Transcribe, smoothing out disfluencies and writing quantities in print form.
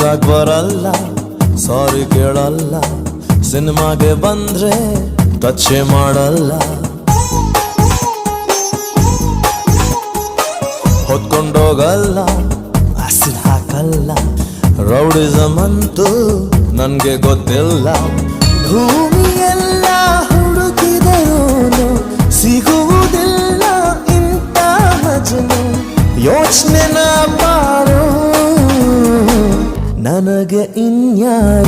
ನೋಡಕ್ ಬರಲ್ಲ, ಸಾರಿ ಕೇಳಲ್ಲ, ಸಿನಿಮಾಗೆ ಬಂದ್ರೆ ಟಚ್ಚೆ ಮಾಡಲ್ಲ, ಹೊತ್ಕೊಂಡೋಗಲ್ಲ, ಆಸಿಡ್ ಹಾಕಲ್ಲ, ರೌಡಿಸಮ್ ಅಂತೂ ನನ್ಗೆ ಗೊತ್ತಿಲ್ಲ. ಭೂಮಿಯೆಲ್ಲ ಹುಡುಕಿದರೋನು ಸಿಗುವುದಿಲ್ಲ ಇಂಥ ಮಜನು, ಯೋಚನೆನ ಬಾರೋ ನನಗೆ ಇನ್ಯಾರು.